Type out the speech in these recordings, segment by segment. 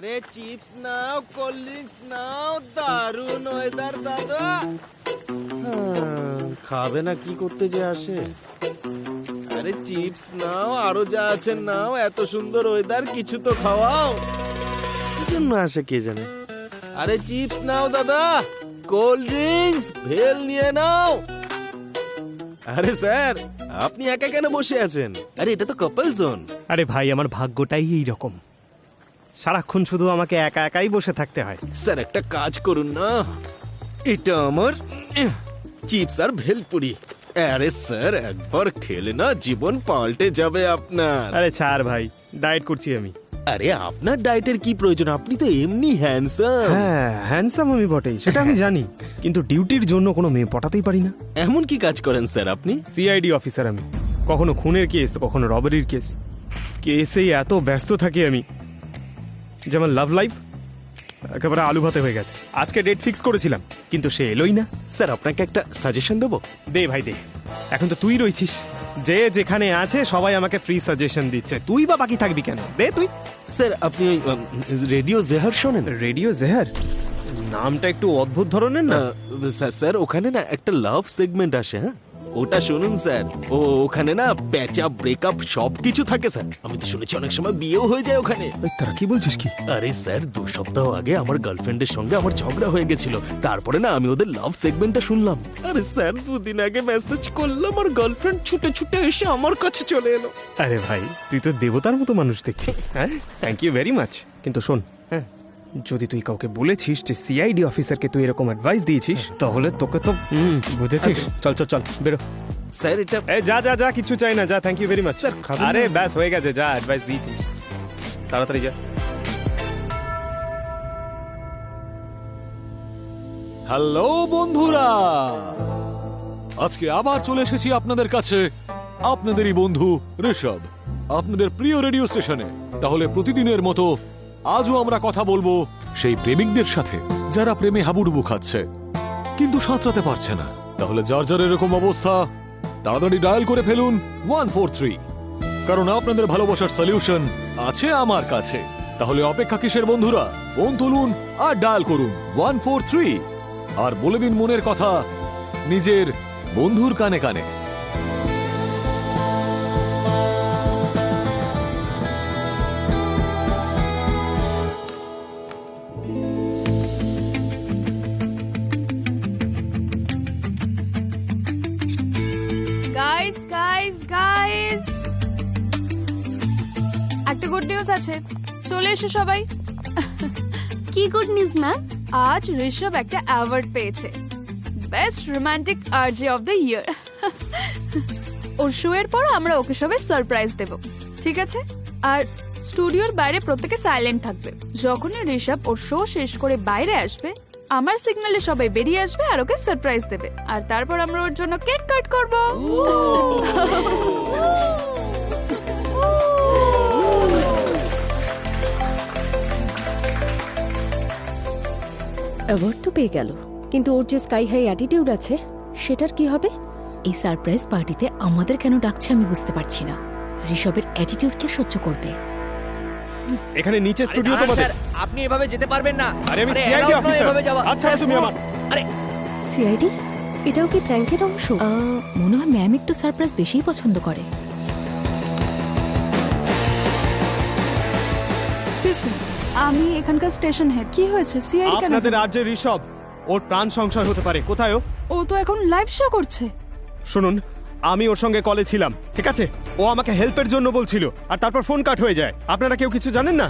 আরে চিপস নাও, cold drinks নাও, দারুণ weather দাদা। খাবে না কি করতে যে আসে? আরে চিপস নাও, আরো যা আছে নাও, এত সুন্দর ওয়েদার, কিছু তো খাওয়াও। কি জন্য আসে কে জানে। আরে চিপস নাও দাদা, কোল্ড ড্রিঙ্কস, ভেল নিয়ে নাও। আরে স্যার, আপনি একা কেন বসে আছেন? আরে এটা তো কাপল জোন। আরে ভাই, আমার ভাগ্যটাই এইরকম, সারাক্ষণ শুধু আমাকে একা একাই বসে থাকতে হয়। স্যার একটা কাজ করুন না, এটা আমার চিপস আর ভেলপুরি। আরে স্যার একবার খেলে না জীবন পাল্টে যাবে আপনার। আরে ছাড় ভাই, ডায়েট করছি আমি। আরে আপনার ডায়েটের কি প্রয়োজন, আপনি তো এমনি হ্যান্ডসাম। হ্যাঁ, হ্যান্ডসাম আমি বটেই, সেটা আমি জানি, কিন্তু ডিউটির জন্য কোনো মেয়ে পটাতেই পারি না। এমন কি কাজ করেন স্যার আপনি? সিআইডি অফিসার আমি, কখনো খুনের কেস তো কখনো রবারির কেস। কেসেই এত ব্যস্ত থাকি আমি, যেমন লাভ লাইফ একেবারে আলু ভাতে হয়ে গেছে। আজকে ডেট ফিক্স করেছিলাম, কিন্তু সে এলোই না। স্যার আপনাকে একটা সাজেশন দেবো? দে ভাই দে, এখন তো তুই রয়েছিস, যে যেখানে আছে সবাই আমাকে ফ্রি সাজেশন দিচ্ছে, তুই বা বাকি থাকবি কেন? দে তুই। স্যার আপনি ওই রেডিও জেহার শোনেন? রেডিও জেহার নামটা একটু অদ্ভুত ধরনের না? স্যার ওখানে না একটা লাভ সেগমেন্ট আসে, হ্যাঁ ওটা শুনুন স্যার। ওখানে না প্যাচআপ, ব্রেকআপ সবকিছু থাকে স্যার। আমি তো শুনেছি অনেক সময় বিয়েও হয়ে যায় ওখানে। তারা কি বলছিস কি? আরে স্যার 2 সপ্তাহ আগে আমার গার্লফ্রেন্ডের সঙ্গে আমার ঝগড়া হয়ে গেছিল, তারপরে না আমি ওদের লাভ সেগমেন্টটা শুনলাম। আরে স্যার 2 দিন আগে মেসেজ করলাম আর গার্লফ্রেন্ড ছুটে ছুটে এসে আমার কাছে চলে এলো। আরে ভাই, তুই তো দেবতার মতো মানুষ দেখছি। হ্যাঁ, থ্যাংক ইউ ভেরি মাচ। কিন্তু শোন, হ্যাঁ যদি তুই কাউকে বলেছিস যে সিআইডি অফিসারকে তুই এরকম অ্যাডভাইস দিয়েছিস, তাহলে তোকে তো বুঝেছিস। চল চল চল বেরো। স্যার এটা যা যা যা, কিছু চাই না, যা। Thank you very much. Sir, খাবেন না? আরে ব্যাস হয়ে গেছে, যা, অ্যাডভাইস দিয়েছিস, তাড়াতাড়ি যা। হ্যালো বন্ধুরা, আজকে আবার চলে এসেছি আপনাদের কাছে, আপনাদেরই বন্ধু ঋষভ, আপনাদের প্রিয় রেডিও স্টেশনে। তাহলে প্রতিদিনের মতো আজও আমরা কথা বলবো সেই প্রেমিকদের সাথে যারা প্রেমে হাবুডুবু খাচ্ছে কিন্তু সাঁতরাতে পারছে না। তাহলে যার যার এরকম অবস্থা, তাড়াতাড়ি ডায়াল করে ফেলুন 143, কারণ আপনাদের ভালোবাসার সলিউশন আছে আমার কাছে। তাহলে অপেক্ষা কিসের বন্ধুরা, ফোন তুলুন আর ডায়াল করুন 143 আর বলে দিন মনের কথা নিজের বন্ধুর কানে কানে। গাইস গাইস গাইস, একটা গুড নিউজ আছে, চলে এসো সবাই। কি গুড নিউজ ম্যাম? আজ ঋষভ একটা অ্যাওয়ার্ড পেয়েছে, best romantic RJ of the year. Or show এর পর আমরা ওকে সবাই সারপ্রাইজ দেব, ঠিক আছে? আর স্টুডিওর বাইরে প্রত্যেকে সাইলেন্ট থাকবে। যখনই ঋষভ ওর শো শেষ করে বাইরে আসবে, আমার সিগন্যালে সবাই বেরিয়ে আসবে আর ওকে সারপ্রাইজ দেবে, আর তারপর আমরা ওর জন্য কেক কাট করব। অ্যাওয়ার্ড তো পেয়ে গেল, কিন্তু ওর যে স্কাই হাই অ্যাটিটিউড আছে সেটার কি হবে? এই সারপ্রাইজ পার্টিতে আমাদের কেন ডাকছে আমি বুঝতে পারছি না। ঋষভের অ্যাটিটিউড কে সহ্য করবে? এখানে নিচে স্টুডিও তোমাদের। আপনি এভাবে যেতে পারবেন না। আরে আমি সিআইডি অফিসার। আচ্ছা তুমি আমার। আরে সিআইডি? এটাও কি প্র্যাঙ্কের অংশ? মনে হয় ম্যাম একটু সারপ্রাইজ বেশিই পছন্দ করে। এক্সকিউজ মি, আমি এখানকার স্টেশন হেড। কি হয়েছে? সিআইডি কেন? আপনাদের আর যে ঋষভ, ওর প্রাণ সংশয় হতে পারে। কোথায় ও? ও তো এখন লাইভ শো করছে। শুনুন, আমি ওর সঙ্গে কলে ছিলাম, ঠিক আছে? ও আমাকে হেল্পের জন্য বলছিল, আর তারপর ফোন কাট হয়ে যায়। আপনারা কেউ কিছু জানেন না?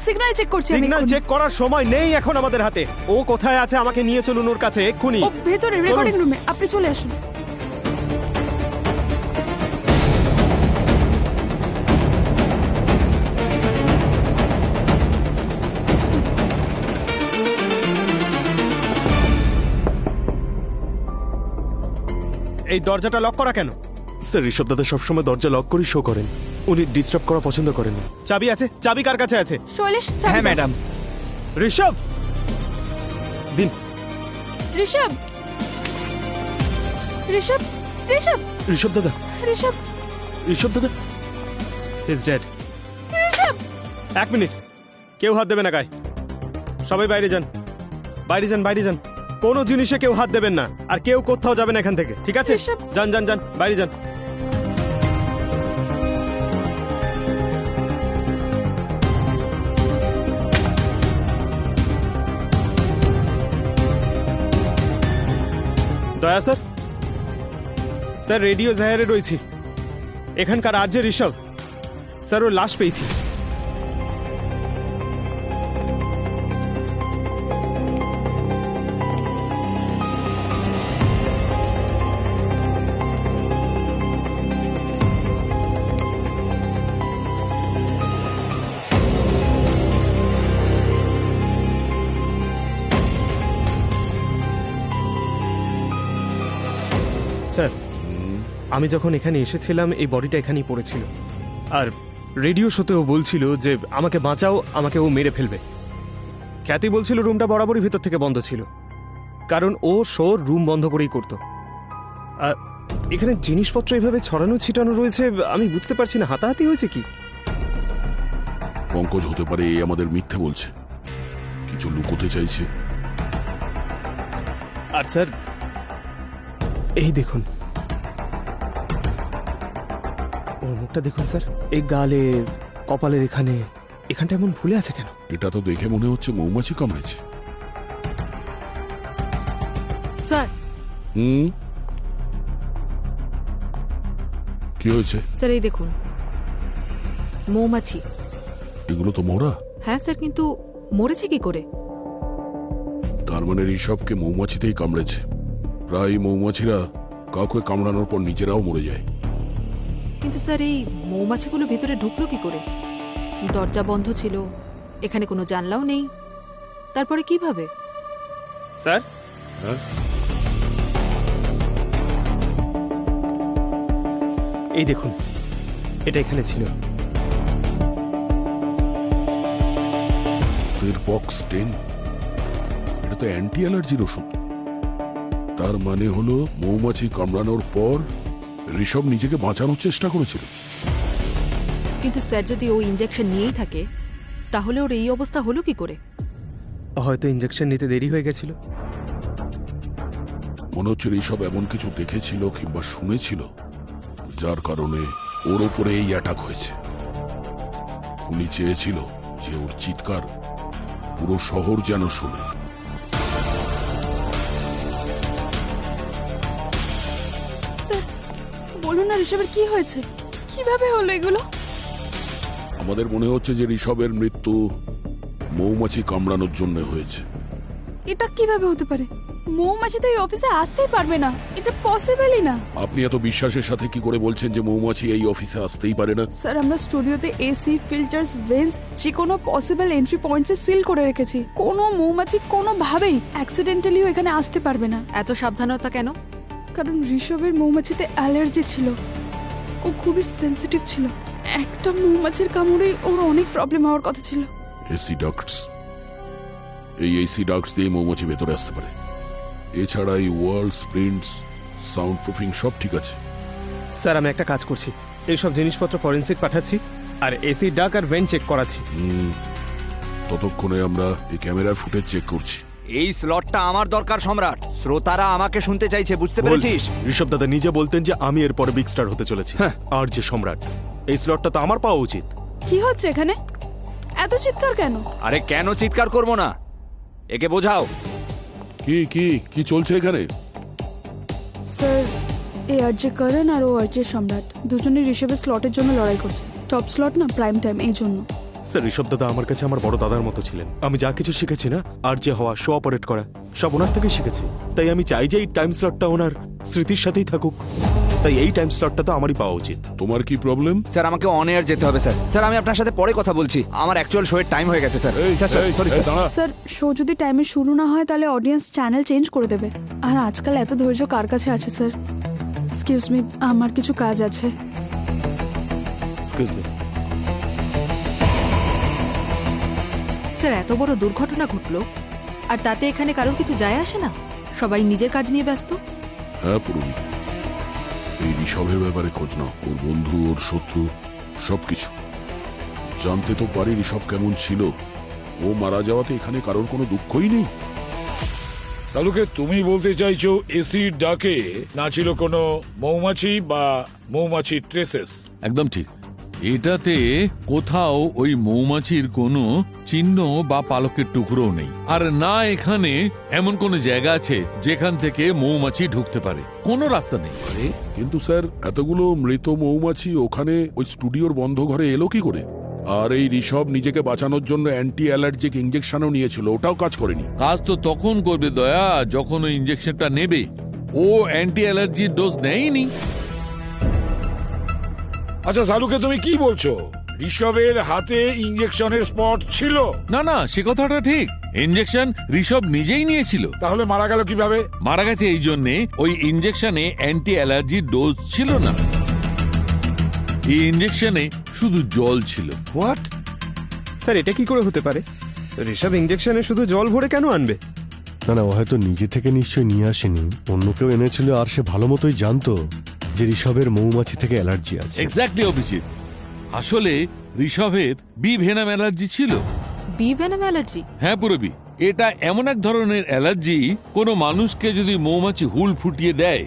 সিগন্যাল চেক করছি আমি। সিগন্যাল চেক করার সময় নেই এখন আমাদের হাতে। ও কোথায় আছে আমাকে নিয়ে চলুন ওর কাছে এক্ষুনি। ও ভেতরে রেকর্ডিং রুমে, আপনি চলে আসুন। এই দরজাটা লক করা কেন? স্যার ঋষভ দাদা সবসময় দরজা লক করে শো করেন, উনি ডিস্টার্ব করা পছন্দ করেন না। চাবি আছে? চাবি কার কাছে আছে? শৈলেশ, হ্যাঁ ম্যাডাম। ঋষভ দিন। ঋষভ, ঋষভ, ঋষভ, ঋষভ দাদা, ঋষভ, ঋষভ দাদা ইজ ডেড। ঋষভ। এক মিনিট, কেউ হাত দেবে না গায়ে। সবাই বাইরে যান, বাইরে যান, বাইরে যান। কোনো জিনিসে কেউ হাত দেবেন না, আর কেউ কোথাও যাবেন এখান থেকে, ঠিক আছে? ঋষভ। যান যান যান, বাইরে যান। দয়া স্যার, স্যার রেডিও জাহারে রয়েছি। এখানকার আর্যের ঋষভ স্যার, ওর লাশ পেয়েছি। স্যার, আমি যখন এখানে এসেছিলাম এই বডিটা এখানেই পড়েছিল, আর রেডিও শোতেও বলছিল যে আমাকে বাঁচাও, আমাকে ও মেরে ফেলবে। খ্যাতি বলছিল রুমটা বরাবরই ভিতর থেকে বন্ধ ছিল, কারণ ও শোর রুম বন্ধ করেই করতো। আর এখানে জিনিসপত্র এভাবে ছড়ানো ছিটানো রয়েছে, আমি বুঝতে পারছি না হাতাহাতি হয়েছে কি। পঙ্কজ হতে পারে এই আমাদের মিথ্যে বলছে, কিছু লুকোতে চাইছে। আর স্যার এই দেখুন, ওর মুখটা দেখুন স্যার, এই গালে, কপালের এখানটা এমন ফুলে আছে কেন? এটা তো দেখে মনে হচ্ছে মৌমাছি কামড়েছে। স্যার, হুম, কি হয়েছে? স্যার এই দেখুন, মৌমাছি। এগুলো তো মরা। হ্যাঁ স্যার, কিন্তু মরেছে কি করে? তার মানে ঋষভকে মৌমাছিতেই কামড়েছে। প্রায় মৌমাছিরা কাউকে কামড়ানোর পর নিজেরাও মরে যায়। কিন্তু স্যার এই মৌমাছিগুলো ভেতরে ঢুকলো কি করে? দরজা বন্ধ ছিল, এখানে কোনো জানলাও নেই, তারপরে কিভাবে? স্যার, হ্যাঁ, এই দেখুন, এটা এখানে ছিল। সিরপক্স 10, এটা তো অ্যান্টি অ্যালার্জির ওষুধ। তার মানে হলো মৌমাছি কামড়ানোর পর ঋষভ নিজেকে বাঁচানোর চেষ্টা করেছিল। কিন্তু স্যার যদি ও ইঞ্জেকশন নিয়েই থাকে, তাহলে ওর এই অবস্থা হলো কি করে? হয়তো ইঞ্জেকশন নিতে দেরি হয়ে গেছিল। মনে হচ্ছে ঋষভ এমন কিছু দেখেছিল কিংবা শুনেছিল, যার কারণে ওর ওপরে এই অ্যাটাক হয়েছে। খুনি চেয়েছিল যে ওর চিৎকার পুরো শহর যেন শুনে। স্যার বলুন না, ঋষভের কি হয়েছে? কিভাবে হলো এগুলো? আমাদের মনে হচ্ছে যে ঋষভের মৃত্যু মৌমাছি কামড়ানোর জন্য হয়েছে। এটা কিভাবে হতে পারে? মৌমাছি তো এই অফিসে আসতেই পারবে না, এটা পসিবলই না। আপনি এত বিশ্বাসের সাথে কি করে বলছেন যে মৌমাছি এই অফিসে আসতেই পারে না? স্যার আমরা স্টুডিওতে এসি, ফিল্টার্স, ভেন্টস, যে কোনো পসিবল এন্ট্রি পয়েন্টসে সিল করে রেখেছি। কোনো মৌমাছি কোনোভাবেই অ্যাক্সিডেন্টালিও এখানে আসতে পারবে না। এত সাবধানতা কেন? কারণ ঋষভের মৌমাছিতে অ্যালার্জি ছিল, ও খুবই সেনসিটিভ ছিল। একটা মৌমাছির কামড়েই ওর অনেক প্রবলেম হওয়ার কথা ছিল। এসি ডাক্টস, এই এসি ডাক্টস দিয়ে মৌমাছি ভেতরে আসতে পারে। এছাড়া এই ওয়াল, স্প্রিন্টস, সাউন্ড প্রুফিং সব ঠিক আছে। স্যার আমি একটা কাজ করছি, এইসব জিনিসপত্র ফরেন্সিক পাঠাচ্ছি, আর এসি ডাক আর ভেন্ট চেক করাচ্ছি। ততক্ষণে আমরা এই ক্যামেরার ফুটেজ চেক করছি। এই স্লটটা আমার দরকার সম্রাট। শ্রোতারা আমাকে শুনতে চাইছে, বুঝতে পেরেছিস? ঋষভ দাদা নিজে বলতেন যে আমি এরপরে বিগ স্টার হতে চলেছি, আর যে সম্রাট। এই স্লটটা তো আমার পাওয়া উচিত। কি হচ্ছে এখানে? এত চিৎকার কেন? আরে কেন চিৎকার করবো না? একে বোঝাও। কি কি কি চলছে এখানে? স্যার এ আরজে করণ আর ও আরজে সম্রাট দুজনেই ঋষভের স্লটের জন্য লড়াই করছে। টপ স্লট না, প্রাইম টাইম, এই জন্য। স্যার ঋষভ দাদা আমার কাছে আমার বড় দাদার মতো ছিলেন। আমি যা কিছু শিখেছি না, আর যে হওয়া, শো অপারেট করা, সব ওনার থেকেই শিখেছি। তাই আমি চাই যে এই টাইম স্লটটা ওনার স্মৃতির সাথেই থাকুক। তাই এই টাইম স্লটটা তো আমারই পাওয়া উচিত। তোমার কি প্রবলেম? স্যার আমাকে অন এয়ার যেতে হবে স্যার। স্যার আমি আপনার সাথে পরে কথা বলছি, আমার অ্যাকচুয়াল শোয়ের টাইম হয়ে গেছে sir. Sorry sir. Sir show যদি টাইমে শুরু না হয় তাহলে অডিয়েন্স চ্যানেল চেঞ্জ করে দেবে। আর আজকাল এত ধৈর্য কার কাছে আছে স্যার? এক্সকিউজ মি, আমার কিছু কাজ আছে। Excuse me. স্যার এত বড় দুর্ঘটনা ঘটলো, আর তাতে এখানে কারোর কিছু যায় আসে না? সবাই নিজের কাজ নিয়ে ব্যস্ত। হ্যাঁ পুরবি, এই ঋষভের ব্যাপারে খোঁজ নাও। ওর বন্ধু, ওর শত্রু, সবকিছু জানতে তো পারি। ঋষভ কেমন ছিল, ও মারা যাওয়াতে এখানে কারোর কোনো দুঃখই নেই। সালুকে তুমি বলতে চাইছো এসির ডাকে না ছিল কোনো মৌমাছি বা মৌমাছির ট্রেসেস? একদম ঠিক। এটাতে কোথাও ওই মৌমাছির কোনো চিহ্ন বা পালকের টুকরো নেই, আর না এখানে এমন কোনো জায়গা আছে যেখান থেকে মৌমাছি ঢুকতে পারে, কোনো রাস্তা নেই। কিন্তু স্যার, এতগুলো মৃত মৌমাছি ওখানে ওই স্টুডিওর বন্ধ ঘরে এলো কি করে? আর এই ঋষভ নিজেকে বাঁচানোর জন্য অ্যান্টি অ্যালার্জিক ইঞ্জেকশনও নিয়েছিল, ওটাও কাজ করেনি। কাজ তো তখন করবে দয়া যখন ওই ইঞ্জেকশনটা নেবে। ও অ্যান্টি অ্যালার্জির ডোজ নেয়নি। আচ্ছা সালুকে, তুমি কি বলছো? ঋষভের হাতে ইঞ্জেকশনের স্পট ছিল? না না, সে কথাটা ঠিক। ইঞ্জেকশন ঋষভ নিজেই নিয়েছিল। তাহলে মারা গেল কিভাবে? মারা গেছে এই জন্যে ওই ইঞ্জেকশনে অ্যান্টি অ্যালার্জির ডোজ ছিল না। এই ইঞ্জেকশনে শুধু জল ছিল। হোয়াট? স্যার, এটা কি করে হতে পারে? ঋষভ ইঞ্জেকশনে শুধু জল ভরে কেন আনবে? না না, ও হয়তো নিজে থেকে নিশ্চয়ই নিয়ে আসেনি, অন্য কেউ এনেছিল। আর সে ভালো মতোই জানতো যে ঋষভের মৌমাছি থেকে অ্যালার্জি আছে। এক্স্যাক্টলি অভিজিৎ। আসলে ঋষভের বি ভেনাম অ্যালার্জি ছিল। Bee venom allergy? হ্যাঁ পুরবি, এটা এমন এক ধরনের অ্যালার্জি, কোনো মানুষকে যদি মৌমাছি হুল ফুটিয়ে দেয়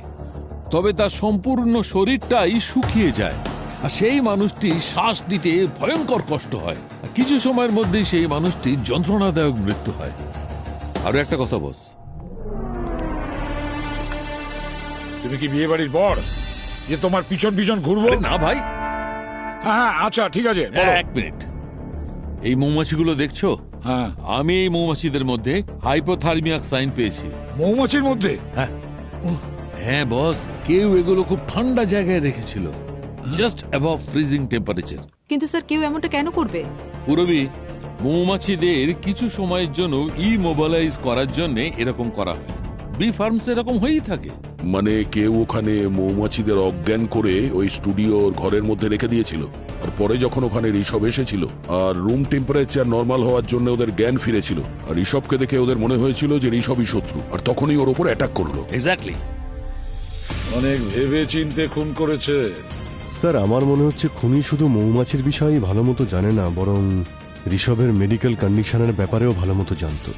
তবে তার সম্পূর্ণ শরীরটাই শুকিয়ে যায়, আর সেই মানুষটি শ্বাস নিতে ভয়ঙ্কর কষ্ট হয়, আর কিছু সময়ের মধ্যেই সেই মানুষটির যন্ত্রণাদায়ক মৃত্যু হয়। আরো একটা কথা বস, তুমি কি বিয়ে বাড়ির বর যে তোমার পিছন পিছন ঘুরবো? না ভাই। হ্যাঁ হ্যাঁ, আচ্ছা ঠিক আছে, বলো। এক মিনিট, এই মৌমাছিগুলো দেখছো? হ্যাঁ। আমি এই মৌমাছিদের মধ্যে হাইপোথার্মিয়াক সাইন পেয়েছি। মৌমাছির মধ্যে? হ্যাঁ হ্যাঁ বস, কেউ এগুলো খুব ঠান্ডা জায়গায় রেখেছিল, জাস্ট অ্যাবভ ফ্রিজিং টেম্পারেচার। কিন্তু স্যার, কেউ এমনটা কেন করবে? পুরবি, মৌমাছিদের কিছু সময়ের জন্য ইমোবিলাইজ করার জন্য এরকম করা হয়। বি ফার্মস এরকম হয়েই থাকে। মানে কেউ ওখানে মৌমাছিদের অজ্ঞান করে ওই স্টুডিওর ঘরের মধ্যে রেখে দিয়েছিল, আর পরে যখন ওখানে ঋষভ এসেছিল আর রুম টেম্পারেচার নর্মাল হওয়ার জন্য ওদের জ্ঞান ফিরেছিল, আর ঋষভকে দেখে ওদের মনে হয়েছিল যে ঋষভই শত্রু, আর তখনই ওর উপর অ্যাটাক করলো। এক্স্যাক্টলি। অনেক ভেবে চিন্তে খুন করেছে। স্যার, আমার মনে হচ্ছে খুনি শুধু মৌমাছির বিষয়ে ভালো মতো জানে না, বরং ঋষভের মেডিকেল কন্ডিশনের ব্যাপারেও ভালো মতো জানতো।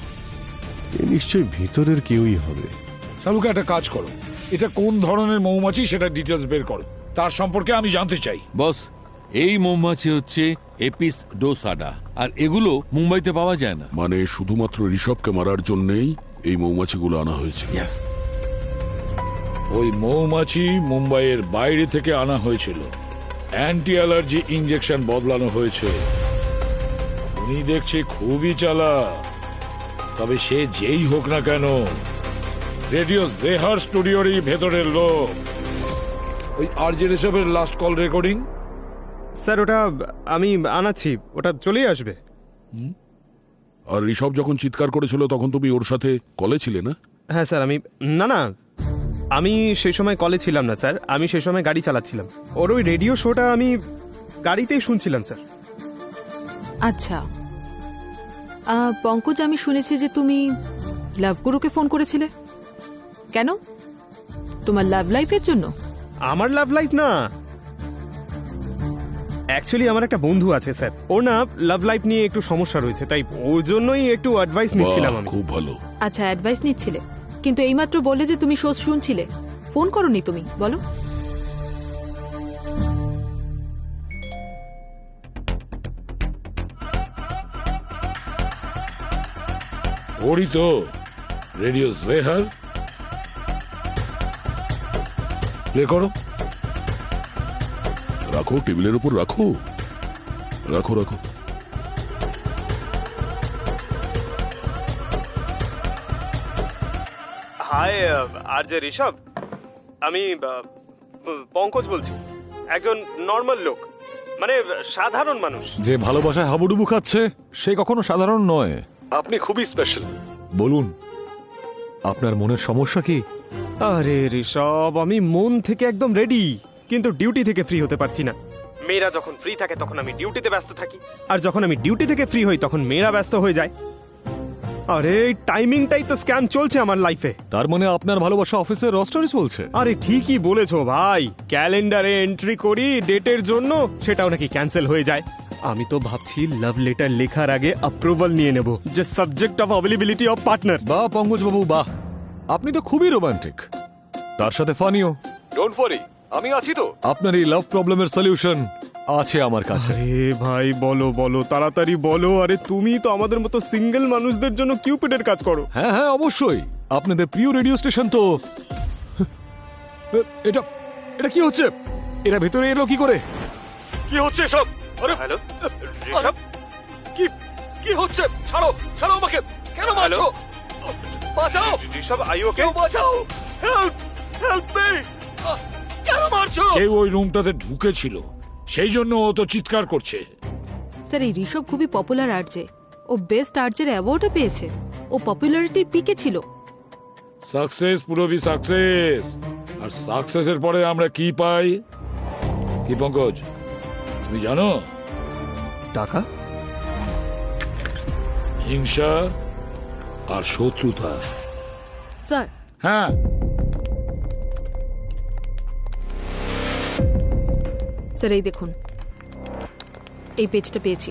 এ নিশ্চয়ই ভিতরের কেউই হবে। শালুকা, একটা কাজ করো, এটা কোন ধরনের মৌমাছি সেটা ডিটেলস বের করো, তার সম্পর্কে আমি জানতে চাই। বস, এই মৌমাছি হচ্ছে এপিস ডোসাডা, আর এগুলো মুম্বাইতে পাওয়া যায় না। মানে শুধুমাত্র ঋষভকে মারার জন্যই এই মৌমাছিগুলো আনা হয়েছে। ইয়েস। ওই মৌমাছি মুম্বাইয়ের বাইরে থেকে আনা হয়েছিল, অ্যান্টি অ্যালার্জি ইঞ্জেকশন বদলানো হয়েছে। উনি দেখছি খুবই চালাক, তবে সে যেই হোক না কেন রেডিও জেহার স্টুডিওরই ভেতরের লোক। ওই আরজে ঋষভের লাস্ট কল রেকর্ডিং? স্যার, ওটা আমি আনাচ্ছি, ওটা চলেই আসবে। আর ঋষভ যখন চিৎকার করেছিল তখন তুমি ওর সাথে কলে ছিলে না? হ্যাঁ স্যার, আমি সেই সময় কলে ছিলাম না স্যার, আমি সেই সময় গাড়ি চালাচ্ছিলাম। ওর ওই রেডিও শোটা আমি গাড়িতেই শুনছিলাম স্যার। আচ্ছা পঙ্কজ, আমি শুনেছি যে তুমি লাভগুরুকে ফোন করেছিলে। কেন? তোমার লাভ লাইফের জন্য? আমার লাভ লাইফ না, অ্যাকচুয়ালি আমার একটা বন্ধু আছে স্যার, ওর না লাভ লাইফ নিয়ে একটু সমস্যা রয়েছে, তাই ওর জন্যই একটু অ্যাডভাইস নিচ্ছিলাম আমি। খুব ভালো। আচ্ছা, অ্যাডভাইস নিচ্ছিলে, কিন্তু এইমাত্র বললে যে তুমি শো শুনছিলে, ফোন করোনি তুমি, বলো। ওরই তো রেডিও জেহার। প্লে করো। রাখো, টেবিলের উপর রাখো, রাখো রাখো। হাই আরজে ঋষভ, আমি পঙ্কজ বলছি, একজন নর্মাল লোক, মানে সাধারণ মানুষ। যে ভালোবাসায় হাবুডুবু খাচ্ছে সে কখনো সাধারণ নয়। আপনি খুবই স্পেশাল। বলুন, আপনার মনের সমস্যা কি? আরে ঋষভ, আমি মন থেকে একদম রেডি, কিন্তু ডিউটি থেকে ফ্রি হতে পারছি না। মেয়েরা যখন ফ্রি থাকে তখন আমি ডিউটিতে ব্যস্ত থাকি, আর যখন আমি ডিউটি থেকে ফ্রি হই তখন মেয়েরা ব্যস্ত হয়ে যায়। আরে এই টাইমিংটাই তো স্ক্যাম চলছে আমার লাইফে। তার মানে আপনার ভালোবাসা অফিসের রস্টারে চলছে? আরে ঠিকই বলেছো ভাই, ক্যালেন্ডারে এন্ট্রি করি ডেটের জন্য, সেটাও নাকি ক্যান্সেল হয়ে যায়। আমি তো ভাবছি লাভ লেটার লেখার আগে অ্যাপ্রুভাল নিয়ে নেব, যে subject of availability of partner. বাহ পঙ্কজ বাবু বাহ, আপনি তো খুবই রোমান্টিক, তার সাথে ফানিও। ডোন্ট ওয়ারি, আমি আছি তো। আপনার এই লাভ প্রবলেমের সলিউশন আছে আমার কাছে। আরে ভাই বলো বলো, তাড়াতাড়ি বলো। আরে তুমি তো আমাদের মতো সিঙ্গেল মানুষদের জন্য কিউপিডের কাজ করো। হ্যাঁ হ্যাঁ অবশ্যই, আপনাদের প্রিয় রেডিও স্টেশন তো। এটা এটা কি হচ্ছে? এরা ভেতরে এলো কি করে? কি হচ্ছে সব? আরে হ্যালো ঋষভ, কি কি হচ্ছে? ছাড়ো ছাড়ো আমাকে, কেন মারছো? বাঁচাও ঋষভ, আই ওকে? বাঁচাও, হেল্প হেল্প মি, কেন মারছো? কেউ ওই রুমটাতে ঢুকেছিল, সেই জন্য ও তো চিৎকার করছে। স্যার এই ঋষভ খুবই পপুলার আরজে, ও বেস্ট আরজের অ্যাওয়ার্ডও পেয়েছে, ও পপুলারিটির পিকে ছিল। Success, পুরোবি success. আর সাকসেসের পরে আমরা কি পাই? কি পঙ্কজ, তুমি জানো? টাকা, হিংসা আর শত্রুতা। স্যার হ্যাঁ, স্যার এই দেখুন, এই পেজটা পেয়েছি,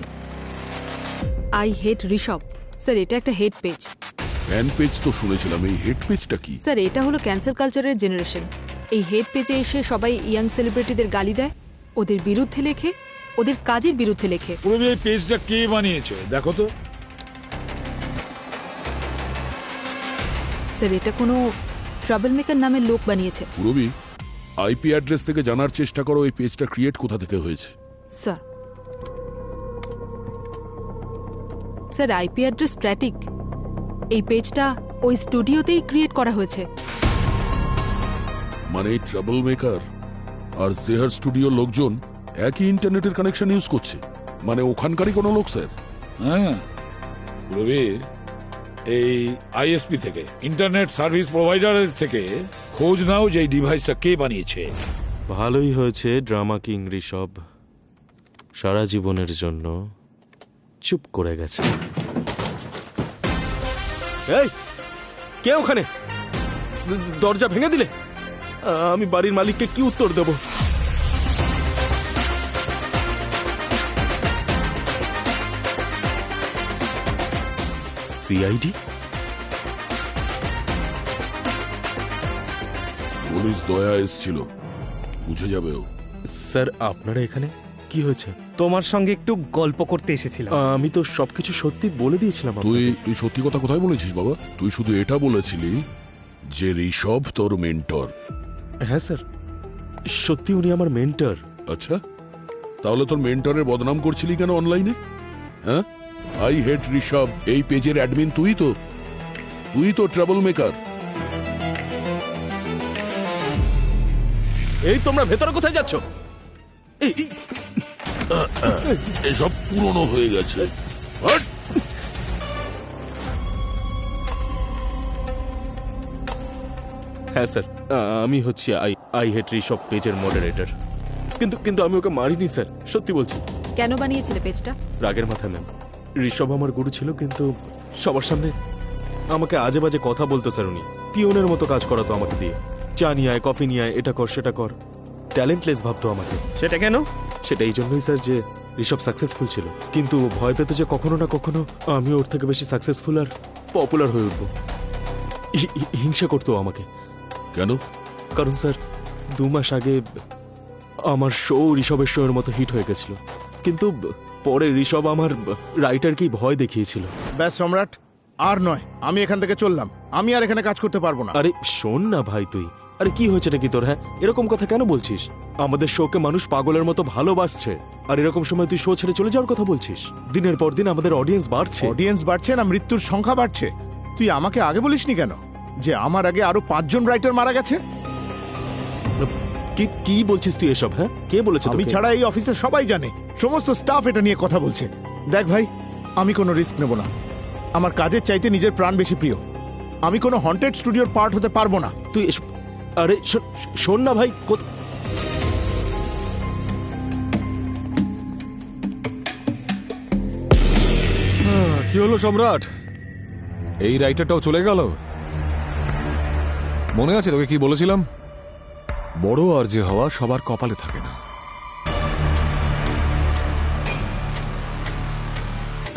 আই হেট ঋষভ। স্যার এটা একটা হেট পেজ। ফ্যান পেজ তো শুনেছিলাম, এই হেড পেজটা কি? স্যার এটা হলো ক্যান্সেল কালচারের জেনারেশন। এই হেট পেজে এসে সবাই ইয়াং সেলিব্রিটিদের গালি দেয়, ওদের বিরুদ্ধে লেখে, ওদের কাজের বিরুদ্ধে লেখে। পুরোবি এই পেজটা কে বানিয়েছে দেখো তো। স্যার এটা কোনো ট্রাবল মেকার নামের লোক বানিয়েছে। পুরবি, আইপি অ্যাড্রেস থেকে জানার চেষ্টা করো এই পেজটা ক্রিয়েট কোথা থেকে হয়েছে। Sir sir IP address static. এই পেজটা ওই স্টুডিওতেই ক্রিয়েট করা হয়েছে। মানে এই ট্রাবল মেকার আর জেহার স্টুডিওর লোকজন একই ইন্টারনেটের কানেকশন ইউজ করছে, মানে ওখানকারই কোনো লোক স্যার? হ্যাঁ পুরোবি, এই আইএসপি থেকে, ইন্টারনেট সার্ভিস প্রোভাইডারের থেকে খোঁজ নাও যে এই ডিভাইসটা কে বানিয়েছে। ভালোই হয়েছে ড্রামা কিং ঋষভ সারা জীবনের জন্য চুপ করে গেছে। এই কে ওখানে? দরজা ভেঙে দিলে আমি বাড়ির মালিককে কি উত্তর দেব? সিআইডি? পুলিশ দয়া এসছিল, বুঝে যাবে ও। স্যার আপনারা এখানে কি হয়েছে? তোমার সঙ্গে একটু গল্প করতে এসেছিলাম। আমি তো সবকিছু সত্যি বলে দিয়েছিলাম। তুই সত্যি কথা কোথায় বলেছিস বাবা? তুই শুধু এটা বলেছিলি যে ঋষভ তোর মেন্টর। হ্যাঁ স্যার, সত্যি উনি আমার মেন্টর। আচ্ছা, তাহলে তোর মেন্টরের বদনাম করছিলি কেন অনলাইনে? হ্যাঁ, আই হেট ঋষভ এই পেজের অ্যাডমিন তুই তো ট্রাবল মেকার। এই তোমরা ভেতরে কোথায় যাচ্ছ? এসব পুরনো হয়ে গেছে। হাট! হ্যাঁ স্যার, আমি হচ্ছি আই হেট ঋষভ পেজের মডারেটর। কিন্তু আমি ওকে মারিনি স্যার, সত্যি বলছি। কেন বানিয়েছিলে পেজটা? রাগের মাথা ম্যাম, ঋষভ আমার গুরু ছিল, কিন্তু সবার সামনে আমাকে আজে বাজে কথা বলতো স্যার। উনি পিওনের মতো কাজ করাতো আমাকে দিয়ে, চা নিয়ে আয়, কফি নিয়ে আয়, এটা কর সেটা কর। ট্যালেন্টলেস ভাবতো আমাকে। সেটা কেন? সেটা এই জন্যই স্যার যে ঋষভ সাকসেসফুল ছিল, কিন্তু ভয় পেত যে কখনো না কখনো আমি ওর থেকে বেশি সাকসেসফুল আর পপুলার হয়ে উঠবো। হিংসা করতো আমাকে। কেন? কারণ স্যার 2 মাস আগে আমার শো ঋষভের শো এর মতো হিট হয়ে গেছিল, কিন্তু পরে ঋষভ আমার রাইটারকেই ভয় দেখিয়েছিল। ব্যাস সম্রাট, আর নয়, আমি এখান থেকে চললাম। আমি আর এখানে কাজ করতে পারবো না। আরে শোন না ভাই, তুই আরে কি হয়েছে নাকি তোর? হ্যাঁ, এরকম কথা কেন বলছিস? আমাদের শোকে মানুষ পাগলের মতো ভালোবাসছে, আর এরকম সময় তুই শো ছেড়ে চলে যাওয়ার কথা বলছিস? দিনের পর দিন আমাদের অডিয়েন্স বাড়ছে। অডিয়েন্স বাড়ছে না মৃত্যুর সংখ্যা বাড়ছে? তুই আমাকে আগে বলিসনি কেন যে আমার আগে আরো 5 জন রাইটার মারা গেছে? কি বলছিস তুই এসব? হ্যাঁ, কে বলেছে? আমি ছাড়া এই অফিসের সবাই জানে, সমস্ত স্টাফ এটা নিয়ে কথা বলছে। দেখ ভাই, আমি কোনো রিস্ক নেব না। আমার কাজের চাইতে নিজের প্রাণ বেশি প্রিয়। আমি কোনো হন্টেড স্টুডিওর পার্ট হতে পারবো না। তুই আরে শোন না ভাই, কি হলো সম্রাট? এই রাইটারটাও চলে গেল। মনে আছে তোকে কি বলেছিলাম? বড় আর যে হওয়া সবার কপালে থাকে না।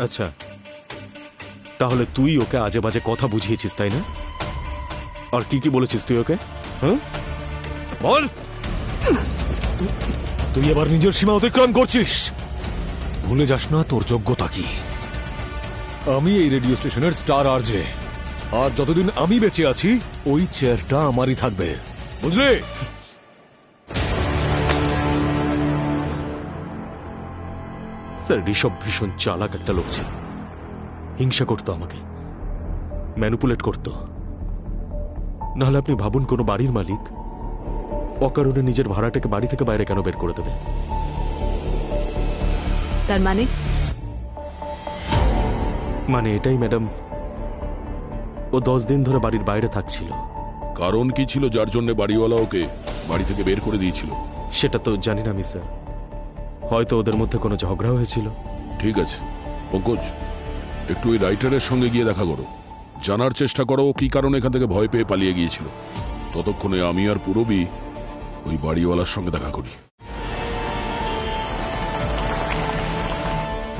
আচ্ছা, তাহলে তুই ওকে আজে বাজে কথা বুঝিয়েছিস, তাই না? আর কি কি বলেছিস তুই ওকে? হ্যাঁ, বল, তুই এবার নিজের সীমা অতিক্রম করছিস। ভুলে যাস না তোর যোগ্যতা কি। আমি এই রেডিও স্টেশনের স্টার আরজে, আর যতদিন আমি বেঁচে আছি ওই চেয়ারটা আমারই থাকবে, বুঝলি? স্যার ঋষভ ভীষণ চালাক একটা লোক ছিল। হিংসা করতো আমাকে, ম্যানিপুলেট করতো। নাহলে আপনি ভাবুন, কোনো বাড়ির মালিক অকারণে নিজের ভাড়াটাকে বাড়ি থেকে বাইরে কেন বের করে দেবে? তার মানে মানে এটাই ম্যাডাম, ও 10 দিন ধরে বাড়ির বাইরে থাকছিল। কারণ কি ছিল যার জন্য বাড়িওয়ালা ওকে বাড়ি থেকে বের করে দিয়েছিল? সেটা তো জানি না আমি স্যার, হয়তো ওদের মধ্যে কোনো ঝগড়া হয়েছিল। ঠিক আছে পঙ্কজ, একটু ওই রাইটারের সঙ্গে গিয়ে দেখা করো, জানার চেষ্টা করো ও কি কারণে এখান থেকে ভয় পেয়ে পালিয়ে গিয়েছিল। ততক্ষণে আমি আর পুরবী ওই বাড়িওয়ালার সঙ্গে দেখা করি।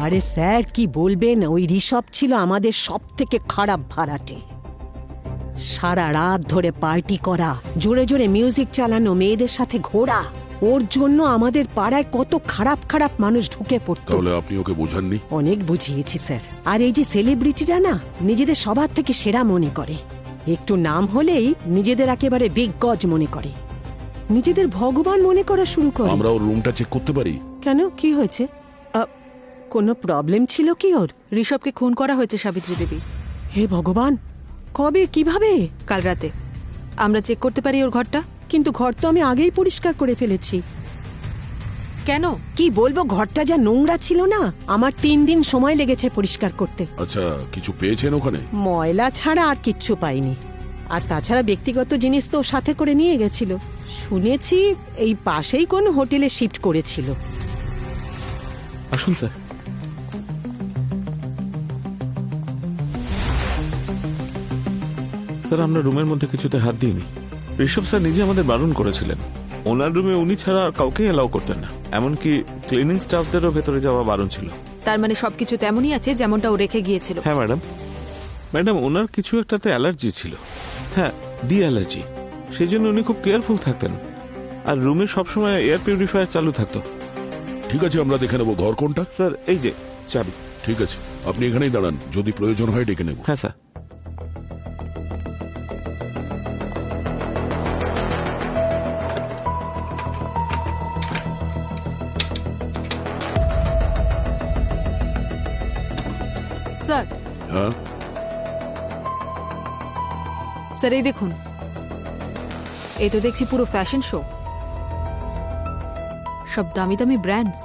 আরে স্যার কি বলবেন, ওই ঋষভ ছিল আমাদের সব থেকে খারাপ ভাড়াটে। সারা রাত ধরে পার্টি করা, জোরে জোরে মিউজিক চালানো, মেয়েদের সাথে ঘোরা, ওর জন্য আমাদের পাড়ায় কত খারাপ খারাপ মানুষ ঢুকে পড়তো। তাহলে আপনি ওকে বোঝাননি? অনেক বুঝিয়েছি স্যার। আর এই যে সেলিব্রিটিরা না, নিজেদের সবার থেকে সেরা মনে করে, একটু নাম হলেই নিজেদের একেবারে দিগ্গজ মনে করে, নিজেদের ভগবান মনে করা শুরু করে। আমরা ওর রুমটা চেক করতে পারি? কেন, কি হয়েছে? কোনো প্রবলেম ছিল কি ওর? ঋষভকে খুন করা হয়েছে সাবিত্রী দেবী। হে ভগবান, কবে, কিভাবে? কাল রাতে। আমরা চেক করতে পারি ওর ঘরটা? কিন্তু ঘর তো আমি আগেই পরিষ্কার করে ফেলেছি। কেন? কি বলবো, ঘরটা যা নোংরা ছিল না, আমার 3 দিন সময় লেগেছে পরিষ্কার করতে। আচ্ছা, কিছু পেয়েছেন ওখানে? ময়লা ছাড়া আর কিচ্ছু পাইনি। আর তাছাড়া ব্যক্তিগত জিনিস তো সাথে করে নিয়ে গেছিল। শুনেছি এই পাশেই কোন হোটেলে শিফট করেছিল। আসুন স্যার। স্যার, আমরা রুমের মধ্যে কিছুতে হাত দিইনি। ঋষভ স্যার নিজে আমাদের বারণ করেছিলেন। ওনার রুমে উনি ছাড়া আর কাউকে এলাও করতেন না, এমনকি ক্লিনিং স্টাফদেরও ভেতরে যাওয়া বারণ ছিল। তার মানে সবকিছু তেমনই আছে যেমনটা ও রেখে গিয়েছিল? হ্যাঁ ম্যাডাম। ম্যাডাম, ওনার কিছু একটাতে অ্যালার্জি ছিল। হ্যাঁ, ডি অ্যালার্জি। সেই জন্য উনি খুব কেয়ারফুল থাকতেন। আর রুমে সবসময় এয়ার পিউরিফায়ার চালু থাকতো। ঠিক আছে, আমরা দেখে নেবো। ঘর কোনটা? স্যার এই যে চাবি। ঠিক আছে, আপনি এখানেই দাঁড়ান, যদি প্রয়োজন হয় ডেকে নেব। হ্যাঁ স্যার। স্যার। হ্যাঁ স্যার, এই দেখুন, এই তো দেখছি পুরো ফ্যাশন শো, সব দামি দামি ব্র্যান্ডস,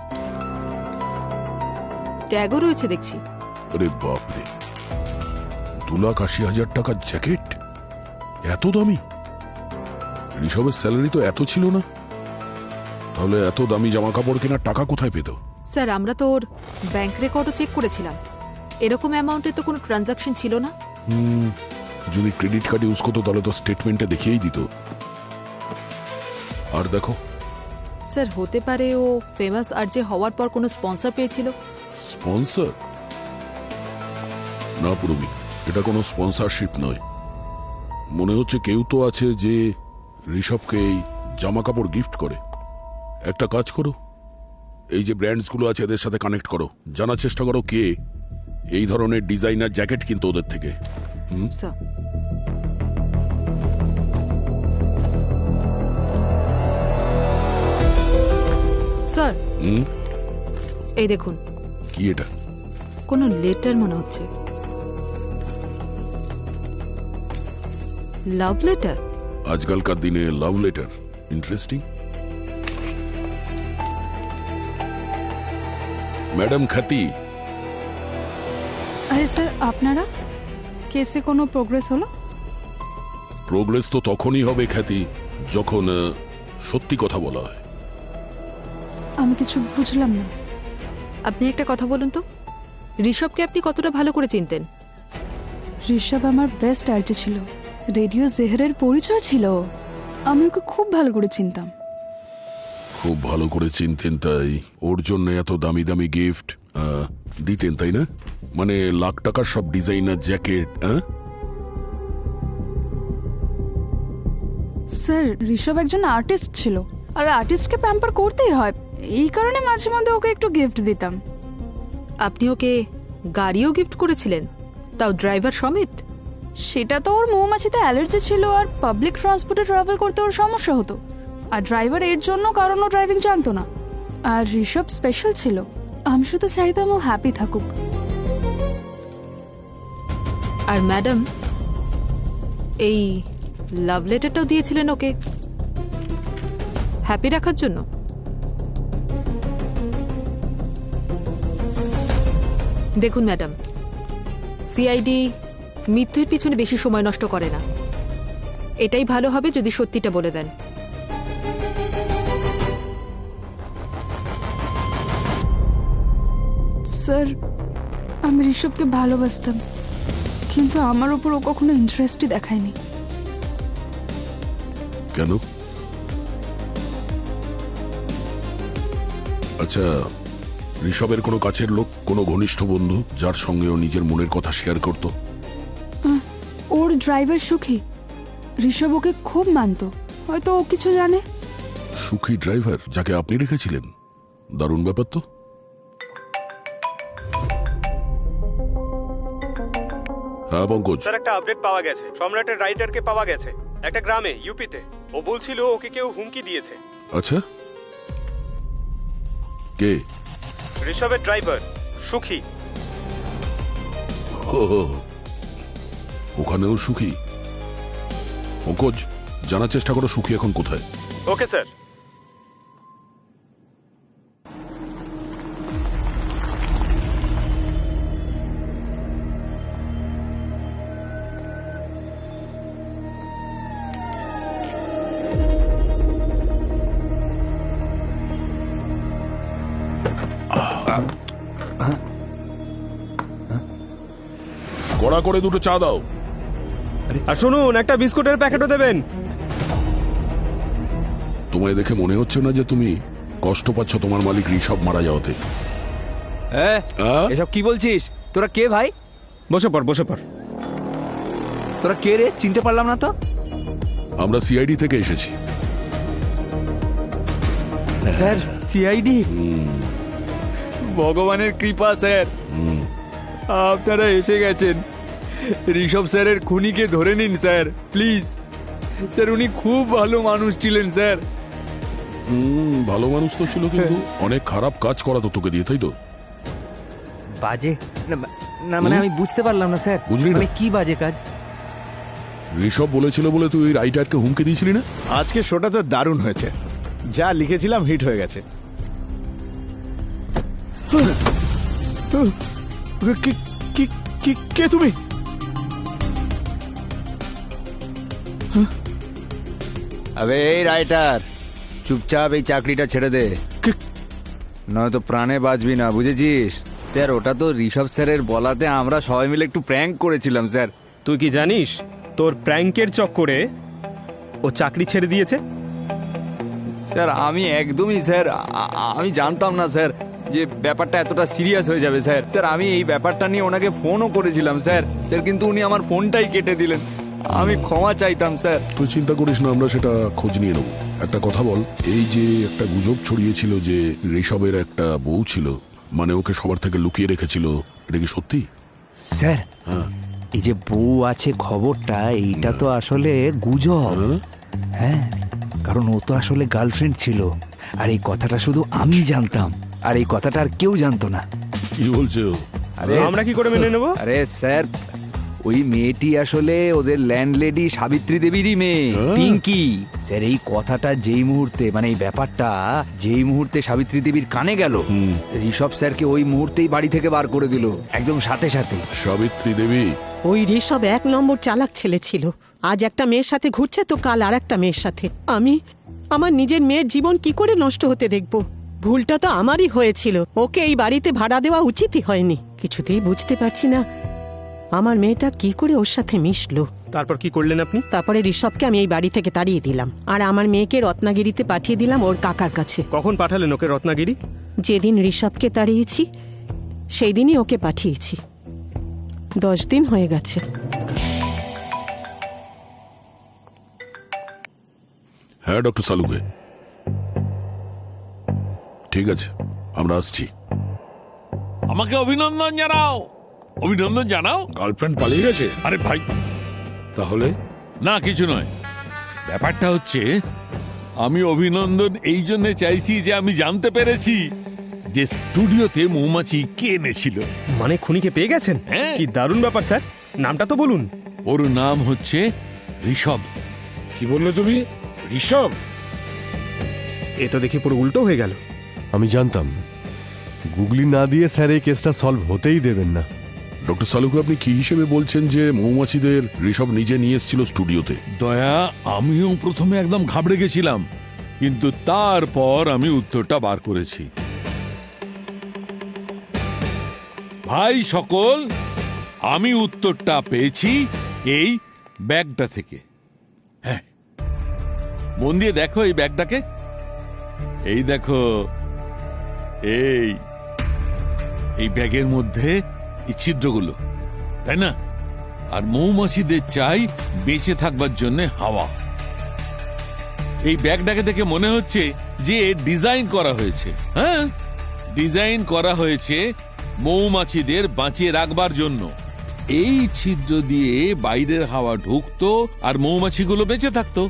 ট্যাগও রয়েছে দেখছি। আরে বাপরে, 2,80,000 টাকার জ্যাকেট, এত দামি? ঋষভের স্যালারি তো এত ছিল না, তাহলে এত দামি জামা কাপড় কেনার টাকা কোথায় পেত? স্যার, আমরা তো ওর ব্যাংক রেকর্ডও চেক করেছিলাম, এরকম অ্যামাউন্টের তো কোনো ট্রানজাকশন ছিল না। যদি ক্রেডিট কার্ড ইউজ করতো তাহলে তো স্টেটমেন্টে দেখিয়েই দিত। আর দেখো স্যার, হতে পারে ও ফেমাস আরজে হওয়ার পর কোনো স্পন্সর পেয়েছিল। স্পন্সর? না পুরবী, এটা কোনো স্পন্সরশিপ নয়। মনে হচ্ছে কেউ তো আছে যে ঋষভকে এই জামা কাপড় গিফট করে। একটা কাজ করো, এই যে ব্র্যান্ডস গুলো আছে এদের সাথে কানেক্ট করো, জানার চেষ্টা করো কে এই ধরনের ডিজাইনার জ্যাকেট কিনতো ওদের থেকে। স্যার। স্যার, এই দেখুন। কি এটা? কোনো লেটার মনে হচ্ছে। Love letter? আজকালকার দিনে লাভ লেটার ইন্টারেস্টিং। ম্যাডাম খ্যাতি। আরে স্যার, আপনারা কেসে কোনো প্রোগ্রেস হলো? প্রোগ্রেস তো তখনই হবে খ্যাতি, যখন সত্যি কথা বলা হয়। আমি কিছু বুঝলাম না। আপনি একটা কথা বলুন তো, ঋষভকে আপনি কতটা ভালো করে চিনতেন? ঋষভ আমার বেস্ট আরজে ছিল, রেডিও জেহরের পরিচয় ছিল। আমি ওকে খুব ভালো করে চিনতাম। খুব ভালো করে চিনতেন, তাই ওর জন্য এত দামি দামি গিফট, দিতেন তাই না? মানে লাখ টাকার সব ডিজাইনার জ্যাকেট। স্যার ঋষভ একজন আর্টিস্ট ছিল, আর আর্টিস্টকে প্যাম্পার করতেই হয়, এই কারণে মাঝে মধ্যে ওকে একটু গিফট দিতাম। আপনি ওকে গাড়িও গিফট করেছিলেন, তাও ড্রাইভার সমেত? সেটা তো ওর মৌমাছিতে অ্যালার্জি ছিল, আর পাবলিক ট্রান্সপোর্টে ট্রাভেল করতে ওর সমস্যা হতো, আর ড্রাইভার এর জন্য, কারণ ও ড্রাইভিং জানতো না। আর ঋষভ স্পেশাল ছিল, আমি শুধু চাইতাম ও হ্যাপি থাকুক। আর ম্যাডাম, এই লাভ লেটারটাও দিয়েছিলেন ওকে হ্যাপি রাখার জন্য? দেখুন ম্যাডাম, সিআইডি মিথ্যের পিছনে বেশি সময় নষ্ট করে না। এটাই ভালো হবে যদি সত্যিটা বলে দেন। স্যার, আমি ঋষভকে ভালোবাসতাম, কিন্তু আমার ওপর ও কখনো ইন্টারেস্টই দেখায়নি। কেন? আচ্ছা, ঋষভের কোনো কাছের লোক, কোনো ঘনিষ্ঠ বন্ধু যার সঙ্গে ও নিজের মনের কথা শেয়ার করত? ওর ড্রাইভার সুখী, ঋষভ ওকে খুব মানত, হয়তো ও কিছু জানে। সুখী ড্রাইভার, যাকে আপনি রেখেছিলেন? দারুণ ব্যাপার তো। হ্যাঁ পঙ্কজ। স্যার, একটা আপডেট পাওয়া গেছে। সম্রাটের রাইটারকে পাওয়া গেছে একটা গ্রামে, ইউপিতে। ও বলছিল ওকে কেউ হুমকি দিয়েছে। আচ্ছা, কে? ঋষভের ড্রাইভার সুখী। ওখানেও সুখী? পঙ্কজ, জানার চেষ্টা করো সুখী এখন কোথায়। Okay sir. কড়া করে দুটো চা দাও। আর শুনুন, একটা বিস্কুটের প্যাকেটও দেবেন। তোমায় দেখে মনে হচ্ছে না যে তুমি কষ্ট পাচ্ছ তোমার মালিক ঋষভ মারা যাওয়াতে? এসব কি বলছিস? তোরা কে ভাই? বসে পড়, বসে পড়। তোরা কে রে? চিনতে পারলাম না তো। আমরা সিআইডি থেকে এসেছি। Sir, CID? ভগবানের কৃপা স্যার, আপনারা এসে গেছেন। ঋষভ স্যারের খুনিকে ধরে নিন স্যার, প্লিজ। স্যার, উনি খুব ভালো মানুষ ছিলেন স্যার। ভালো মানুষ তো ছিল, কিন্তু অনেক খারাপ কাজ করা তো তোকে দিয়ে, তাই তো? বাজে না মানে আমি বুঝতে পারলাম না স্যার। বুঝলি না? মানে কি বাজে কাজ? ঋষভ বলেছিল বলে তুই ওই রাইটারকে হুমকি দিয়েছিলি না? আজকে শোটা তো দারুণ হয়েছে, যা লিখেছিলাম হিট হয়ে গেছে। কে তুমি? আবে এই রাইটার, চুপচাপ এই চাকরিটা ছেড়ে দে, নয়তো প্রাণে বাঁচবি না, বুঝেছিস? স্যার, ওটা তো ঋষভ স্যারের বলাতে আমরা সবাই মিলে একটু প্র্যাঙ্ক করেছিলাম স্যার। তুই কি জানিস তোর প্র্যাঙ্কের চক্করে ও চাকরি ছেড়ে দিয়েছে? স্যার, আমি একদমই স্যার, আমি জানতাম না স্যার যে ব্যাপারটা এতটা সিরিয়াস হয়ে যাবে স্যার। স্যার, আমি এই ব্যাপারটা নিয়ে ওনাকে ফোনও করেছিলাম স্যার, কিন্তু উনি আমার ফোনটাই কেটে দিলেন। আমি ক্ষমা চাইতাম স্যার। তুই চিন্তা করিস না, আমরা সেটা খোঁজ নিয়ে নেব। একটা কথা বল, এই যে একটা গুজব ছড়িয়েছিল যে ঋষভের একটা বউ ছিল, মানে ওকে সবার থেকে লুকিয়ে রেখেছিল, এটা কি সত্যি? স্যার, এই যে বউ আছে খবরটা, এইটা তো আসলে গুজব। হ্যাঁ, কারণ ও তো আসলে গার্লফ্রেন্ড ছিল, আর এই কথাটা শুধু আমি জানতাম, আর এই কথাটা আর কেউ জানতো না। কি বলছো? আরে আমরা কি করে মেনে নেব? আরে স্যার, ওই মেয়েটি আসলে ওদের ল্যান্ডলেডি সাবিত্রী দেবীরই মেয়ে, পিঙ্কি। স্যার, এই কথাটা যেই মুহূর্তে, মানে এই ব্যাপারটা যেই মুহূর্তে সাবিত্রী দেবীর কানে গেল, ঋষভ স্যারকে ওই মুহূর্তেই বাড়ি থেকে বার করে দিল, একদম সাথে সাথে। সাবিত্রী দেবী? ওই ঋষভ 1 নম্বর চালাক ছেলে ছিল। আজ একটা মেয়ের সাথে ঘুরছে তো কাল আর একটা মেয়ের সাথে। আমি আমার নিজের মেয়ের জীবন কি করে নষ্ট হতে দেখব? ভুলটা তো আমারই হয়েছিল, ওকে এই বাড়িতে ভাড়া দেওয়া উচিতই হয়নি। কিছুতেই বুঝতে পারছি না আমার মেয়েটা কি করে ওর সাথে মিশলো। তারপর কি করলেন আপনি? তারপরে ঋষভকে আমি এই বাড়ি থেকে তাড়িয়ে দিলাম, আর আমার মেয়েকে রত্নাগিরিতে পাঠিয়ে দিলাম ওর কাকার কাছে। কখন পাঠালেন ওকে রত্নাগিরি? যেদিন ঋষভকে তাড়িয়েছি সেই দিনই ওকে পাঠিয়েছি। 10 দিন হয়ে গেছে। হ্যাঁ ডক্টর সালুকে, ঠিক আছে, আমরা আসছি। আমাকে অভিনন্দন জানাও, অভিনন্দন জানাও। গার্লফ্রেন্ড পালিয়ে গেছে? আরে ভাই, তাহলে না কিছু নয়। ব্যাপারটা হচ্ছে আমি অভিনন্দন এই জন্য চাইছি যে আমি জানতে পেরেছি যে স্টুডিওতে মৌমাছি কে এনেছিল। মানে খুনিকে পেয়ে গেছেন? হ্যাঁ। কি দারুণ ব্যাপার স্যার, নামটা তো বলুন। ওর নাম হচ্ছে ঋষভ। কি বললে তুমি? ঋষভ? এ তো দেখি পুরো উল্টো হয়ে গেল। আমি জানতাম গুগলি না দিয়ে স্যার এই কেসটা সলভ হতেই দেবেন না। ডক্টর সালুকে, আপনি কি হিসেবে বলছেন যে মৌমাছিদের ঋষভ নিজে নিয়ে এসেছিল স্টুডিওতে? দয়া, আমিও প্রথমে একদম ঘাবড়ে গেছিলাম, কিন্তু তারপর আমি উত্তরটা বার করেছি। ভাই সকল, আমি উত্তরটা পেয়েছি এই ব্যাগটা থেকে। হ্যাঁ, মন দিয়ে দেখো এই ব্যাগটাকে। এই দেখো, এই ব্যাগের মধ্যে এই ছিদ্রগুলো, তাই না? আর মৌমাছিদের চাই বেঁচে থাকবার জন্য হাওয়া। এই ব্যাগটাকে দেখে মনে হচ্ছে যে ডিজাইন করা হয়েছে। হ্যাঁ, ডিজাইন করা হয়েছে মৌমাছিদের বাঁচিয়ে রাখবার জন্য। এই ছিদ্র দিয়ে বাইরের হাওয়া ঢুকতো আর মৌমাছিগুলো বেঁচে থাকতো।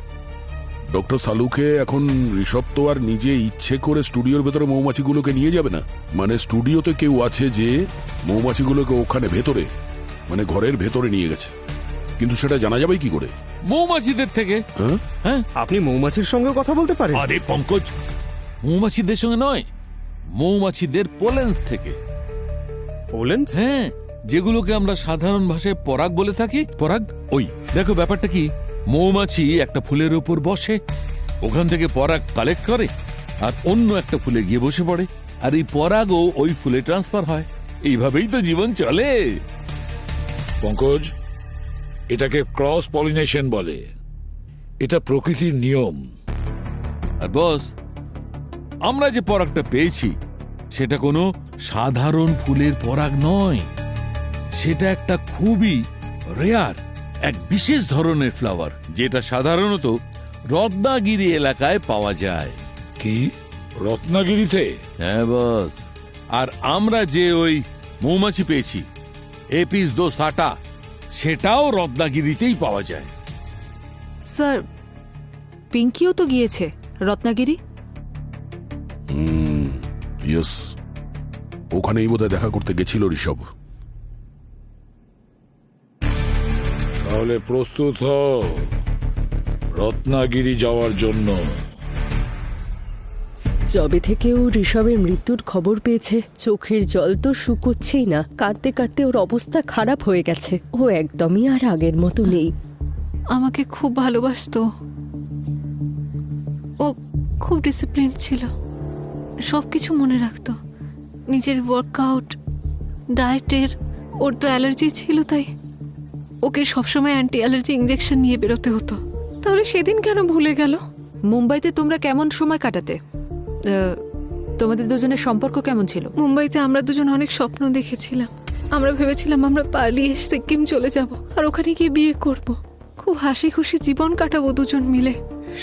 ডক্টর সালুকে, এখন ঋষভ তো আর নিজে ইচ্ছে করে স্টুডিওর ভেতরে মৌমাছিগুলোকে নিয়ে যাবে না। মানে স্টুডিওতে কেউ আছে যে মৌমাছিগুলোকে ওখানে ভেতরে, মানে ঘরের ভেতরে নিয়ে গেছে, কিন্তু সেটা জানা যাবে কি করে? মৌমাছিদের থেকে। হ্যাঁ, আপনি মৌমাছির সঙ্গে কথা বলতে পারেন? আরে পঙ্কজ, মৌমাছিদের সঙ্গে নয়, মৌমাছিদের পোলেন্স থেকে। পোলেন্স? হ্যাঁ, যেগুলোকে আমরা সাধারণ ভাষায় পরাগ বলে থাকি। পরাগ, ওই দেখো ব্যাপারটা কি, মৌমাছি একটা ফুলের উপর বসে, ওখান থেকে পরাগ কালেক্ট করে আর অন্য একটা ফুলে গিয়ে বসে পড়ে, আর এই পরাগও ওই ফুলে ট্রান্সফার হয়। এইভাবেই তো জীবন চলে। পঙ্কজ, এটাকে ক্রস পলিনেশন বলে। এটা প্রকৃতির নিয়ম। আর বস, আমরা যে পরাগটা পেয়েছি সেটা কোনো সাধারণ ফুলের পরাগ নয়, সেটা একটা খুবই রেয়ার, এক বিশেষ ধরনের ফ্লাওয়ার, যেটা সাধারণত রত্নাগিরি এলাকায় পাওয়া যায়। কি, রত্নাগিরিতে? হ্যাঁ বস, আর আমরা যে ওই মৌমাছি পেয়েছি এপিস দোসাটা, সেটাও রত্নাগিরিতেই পাওয়া যায়। স্যার, পিঙ্কিও তো গিয়েছে রত্নাগিরি। ইয়েস, ওখানেই বোধহয় দেখা করতে গেছিল ঋষভ। তাহলে প্রস্তুত হও রত্নাগিরি যাওয়ার জন্য। যবে থেকে ও ঋষভের মৃত্যুর খবর পেয়েছে, চোখের জল তো শুকোচ্ছেই না। কাঁদতে কাঁদতে ওর অবস্থা খারাপ হয়ে গেছে। ও একদমই আর আগের মতো নেই। আমাকে খুব ভালোবাসতো, ও খুব ডিসিপ্লিন ছিল, সব কিছু মনে রাখতো, নিজের ওয়ার্কআউট, ডায়েটের। ওর তো অ্যালার্জি ছিল, তাই ওকে সবসময় অ্যান্টি অ্যালার্জি ইঞ্জেকশন নিয়ে বেরোতে হতো। তাহলে সেদিন কেন ভুলে গেল? মুম্বাইতে তোমরা কেমন সময় কাটাতে? তোমাদের দুজনের সম্পর্ক কেমন ছিল? মুম্বাইতে আমরা দুজন অনেক স্বপ্ন দেখেছিলাম। আমরা ভেবেছিলাম আমরা পালিয়ে সিকিম চলে যাব আর ওখানে গিয়ে বিয়ে করব। খুব হাসি খুশি জীবন কাটাবো দুজন মিলে,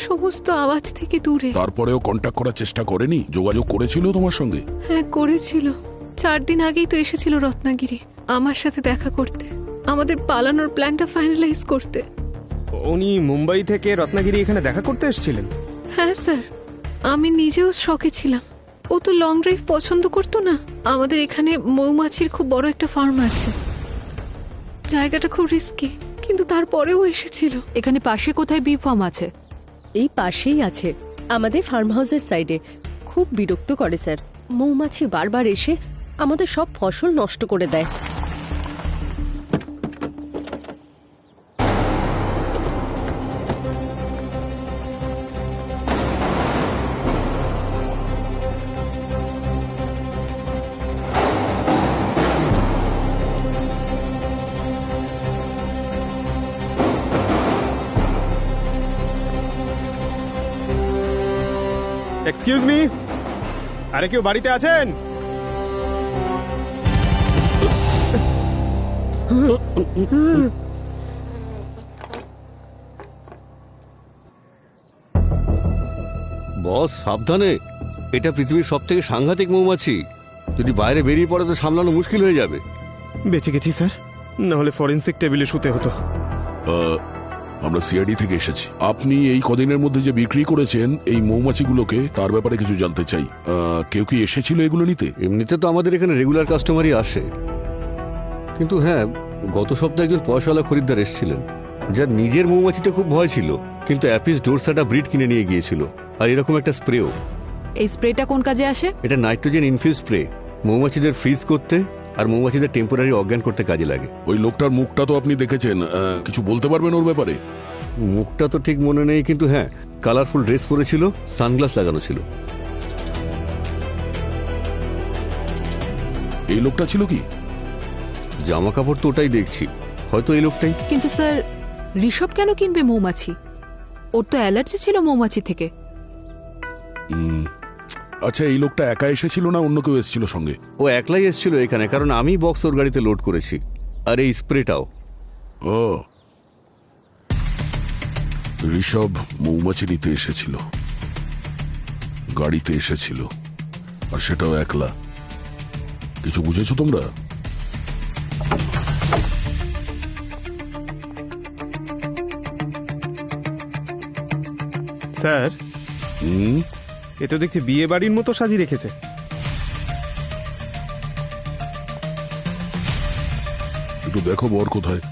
সমস্ত আওয়াজ থেকে দূরে। তারপরেও কন্ট্যাক্ট করার চেষ্টা করেনি? যোগাযোগ করেছিল তোমার সঙ্গে? হ্যাঁ, করেছিল। 4 দিন আগেই তো এসেছিল রত্নাগিরি আমার সাথে দেখা করতে, আমাদের পালানোর প্ল্যানটা ফাইনালাইজ করতে। উনি মুম্বাই থেকে রত্নাগিরি এখানে দেখা করতে এসেছিলেন? হ্যাঁ স্যার, আমি নিজেও শকে ছিলাম। ও তো লং ড্রাইভ পছন্দ করতো না। আমাদের এখানে মৌমাছির খুব বড় একটা ফার্ম আছে, জায়গাটা খুব রিস্কি, কিন্তু তারপরেও এসেছিল। এখানে পাশে কোথায় বি ফার্ম আছে? এই পাশেই আছে, আমাদের ফার্ম হাউসের সাইডে। খুব বিরক্ত করে স্যার, মৌমাছি বারবার এসে আমাদের সব ফসল নষ্ট করে দেয়। এক্সকিউজ মি, আরে কেউ বাড়িতে আছেন? বস সাবধানে, এটা পৃথিবীর সব থেকে সাংঘাতিক মৌমাছি। যদি বাইরে বেরিয়ে পড়ে তো সামলানো মুশকিল হয়ে যাবে। বেঁচে গেছি স্যার, না হলে ফরেন্সিক টেবিলে শুতে হতো। আমরা সিআইডি থেকে এসেছি। আপনি এই কদিনের মধ্যে যে বিক্রি করেছেন এই মৌমাছিগুলোকে, তার ব্যাপারে কিছু জানতে চাই। কেউ কি এসেছিল এগুলো নিতে? এমনিতে তো আমাদের এখানে রেগুলার কাস্টমারই আসে, কিন্তু হ্যাঁ, গত সপ্তাহে একজন পয়সাওয়ালা খরিদ্দার এসেছিলেন, যার নিজের মৌমাছিতে খুব ভয় ছিল, কিন্তু অ্যাপিস ডোরসাটা ব্রিড কিনে নিয়ে গিয়েছিল, আর এরকম একটা স্প্রেও। এই স্প্রেটা কোন কাজে আসে? এটা নাইট্রোজেন ইনফিউজ স্প্রে, মৌমাছিদের ফ্রিজ করতে আর মৌমাছিদের টেম্পোরারি অজ্ঞান করতে কাজে লাগে। ওই লোকটার মুখটা তো আপনি দেখেছেন, কিছু বলতে পারবেন ওর ব্যাপারে? মুখটা তো ঠিক মনে নেই, কিন্তু হ্যাঁ, কালারফুল ড্রেস পরেছিল, সানগ্লাস লাগানো ছিল। এই লোকটা ছিল কি? জামা কাপড় তো ওটাই দেখছি, হয়তো এই লোকটাই। কিন্তু স্যার, ঋষভ কেন কিনবে মৌমাছি? ওর তো অ্যালার্জি ছিল মৌমাছি থেকে। আচ্ছা, এই লোকটা একা এসেছিল না অন্য কেউ এসেছিল সঙ্গে? ও একলাই এসেছিল এখানে, কারণ আমি বক্স ওর গাড়িতে লোড করেছি, আর এই স্প্রেটাও। ও, ঋষভ মৌমাছি নিতে এসেছিল, গাড়িতে এসেছিল, আর সেটাও একলা। কিছু বুঝেছো তোমরা? স্যার, এ তো দেখছি বিয়ে বাড়ির মতো সাজিয়ে রেখেছে। একটু দেখো বর কোথায়।